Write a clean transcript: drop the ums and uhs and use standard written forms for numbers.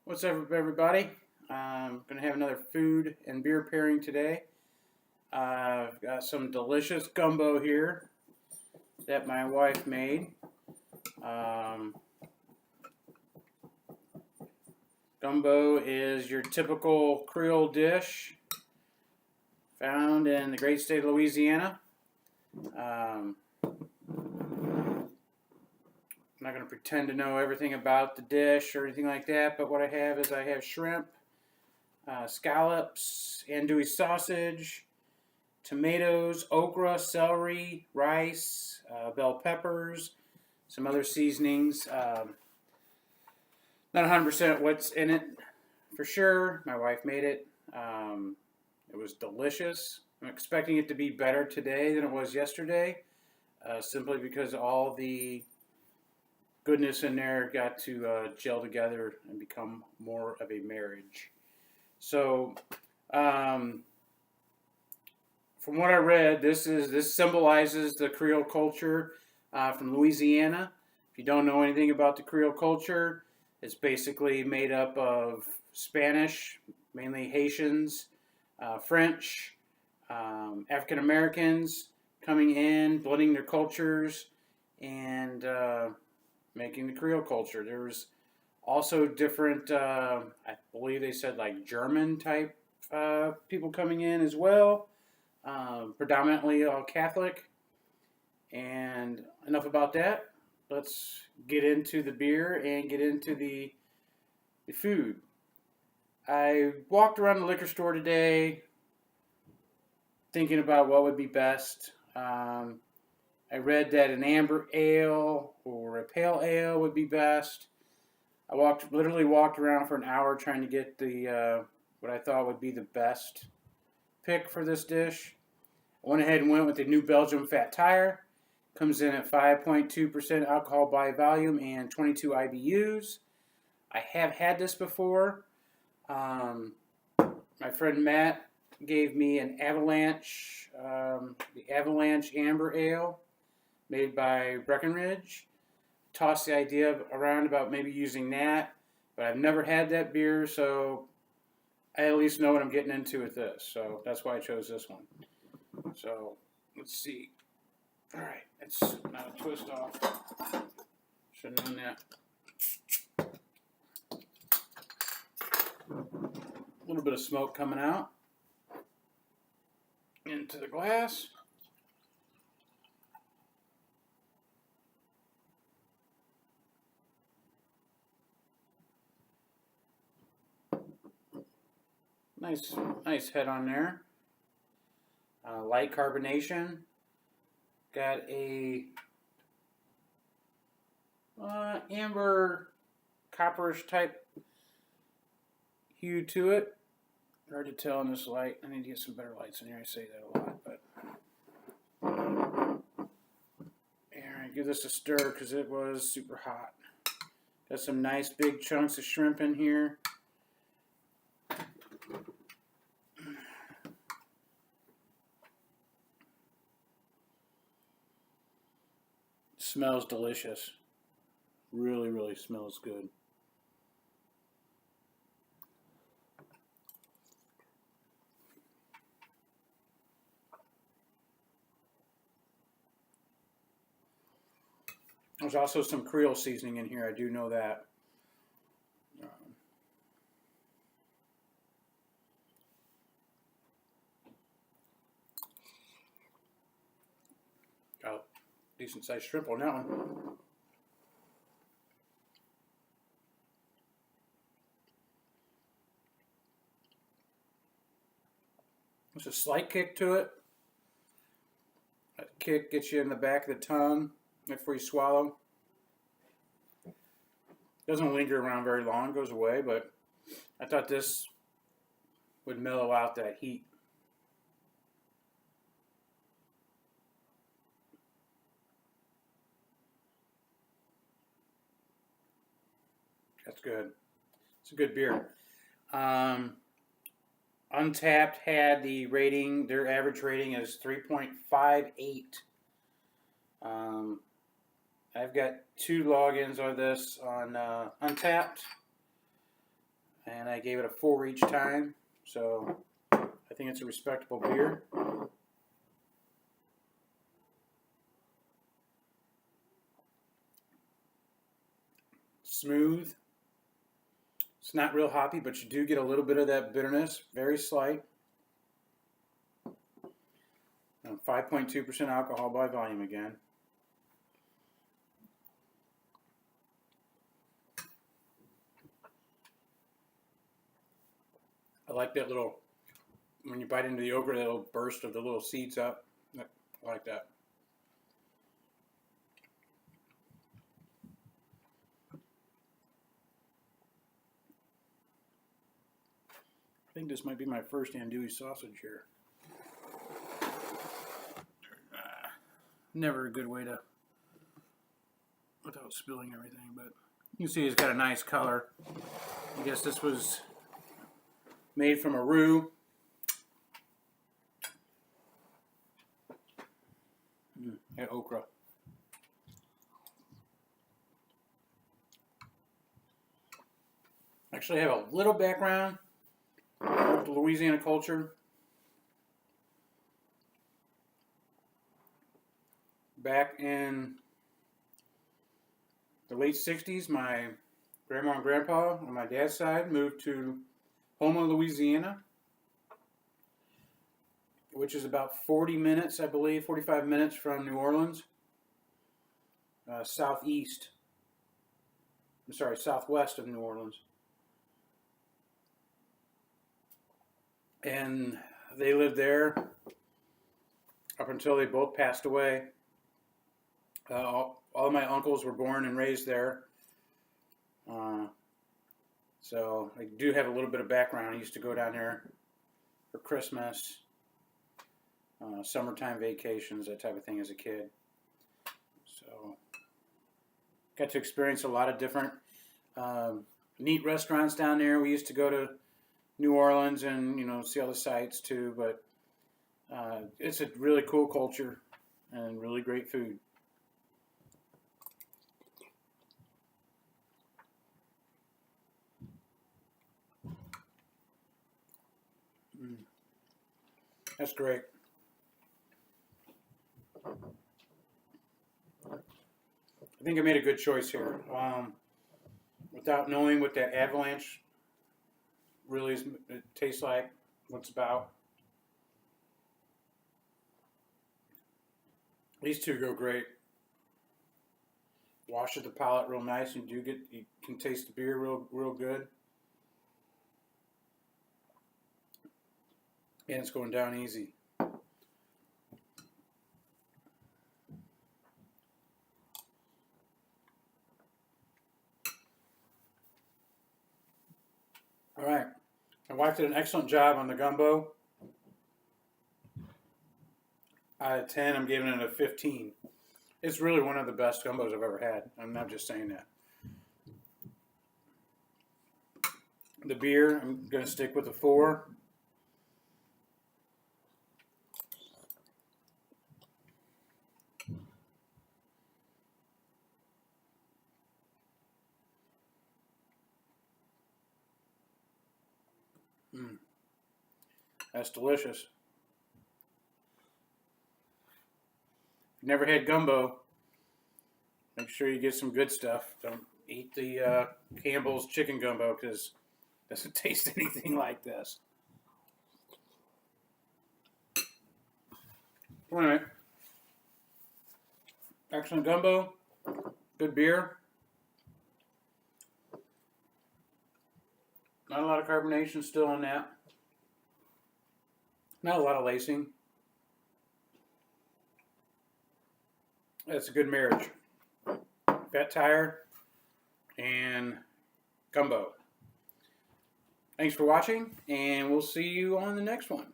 What's up, everybody? I'm going to have another food and beer pairing today. I've got some delicious gumbo here that my wife made. Um, Gumbo is your typical Creole dish found in the great state of Louisiana. I'm not going to pretend to know everything about the dish or anything like that, but what I have is I have shrimp, scallops, andouille sausage, tomatoes, okra, celery, rice, bell peppers, some other seasonings. Not 100% what's in it for sure. My wife made it. It was delicious. I'm expecting it to be better today than it was yesterday, simply because all the goodness in there got to gel together and become more of a marriage. So, from what I read, this symbolizes the Creole culture from Louisiana. If you don't know anything about the Creole culture, it's basically made up of Spanish, mainly Haitians, French, African Americans coming in, blending their cultures, and making the Creole culture. There was also different, I believe they said like German type people coming in as well. Predominantly all Catholic. And enough about that. Let's get into the beer and get into the food. I walked around the liquor store today thinking about what would be best. I read that an amber ale or a pale ale would be best. I literally walked around for an hour trying to get the what I thought would be the best pick for this dish. I went ahead and went with the New Belgium Fat Tire. Comes in at 5.2% alcohol by volume and 22 IBUs. I have had this before. My friend Matt gave me an Avalanche, the Avalanche Amber Ale made by Breckenridge. Tossed the idea around about maybe using that, but I've never had that beer, so I at least know what I'm getting into with this. So that's why I chose this one. So let's see. All right, it's not a twist off. Should have known that. A little bit of smoke coming out into the glass. Nice head on there. Light carbonation. Got a amber copperish type hue to it. Hard to tell in this light. I need to get some better lights in here. I say that a lot, but here, give this a stir because it was super hot. Got some nice big chunks of shrimp in here. Smells delicious. Really, really smells good. There's also some Creole seasoning in here. I do know that. Got decent sized shrimp on that one. There's a slight kick to it. That kick gets you in the back of the tongue before you swallow. Doesn't linger around very long, goes away, but I thought this would mellow out that heat. That's good. It's a good beer. Untapped had the rating, their average rating is 3.58. I've got 2 logins on this on Untapped. and I gave it a 4 each time, so I think it's a respectable beer. Smooth. It's not real hoppy, but you do get a little bit of that bitterness, very slight. 5.2% alcohol by volume again. I like that little, when you bite into the okra, that little burst of the little seeds up. I like that. I think this might be my first Andouille sausage here. Never a good way to, without spilling everything, but you can see it's got a nice color. I guess this was made from a roux. And okra. Actually, I have a little background with the Louisiana culture. Back in the late 60s, my grandma and grandpa on my dad's side moved to Houma, Louisiana, which is about 40 minutes, I believe, 45 minutes from New Orleans, southwest of New Orleans. And they lived there up until they both passed away. All of my uncles were born and raised there. So I do have a little bit of background. I used to go down there for Christmas, summertime vacations, that type of thing as a kid. So got to experience a lot of different neat restaurants down there. We used to go to New Orleans and, see all the sights too, but it's a really cool culture and really great food. That's great. I think I made a good choice here. Without knowing what that avalanche really it tastes like, what it's about. These two go great. Washes the palate real nice, and you can taste the beer real good. And it's going down easy. All right. My wife did an excellent job on the gumbo. Out of 10, I'm giving it a 15. It's really one of the best gumbos I've ever had. I'm not just saying that. The beer, I'm going to stick with a 4. That's delicious. If you've never had gumbo, make sure you get some good stuff. Don't eat the Campbell's chicken gumbo because it doesn't taste anything like this. All right. Excellent gumbo. Good beer. Not a lot of carbonation still on that. Not a lot of lacing. That's a good marriage. Fat tire and gumbo. Thanks for watching, and we'll see you on the next one.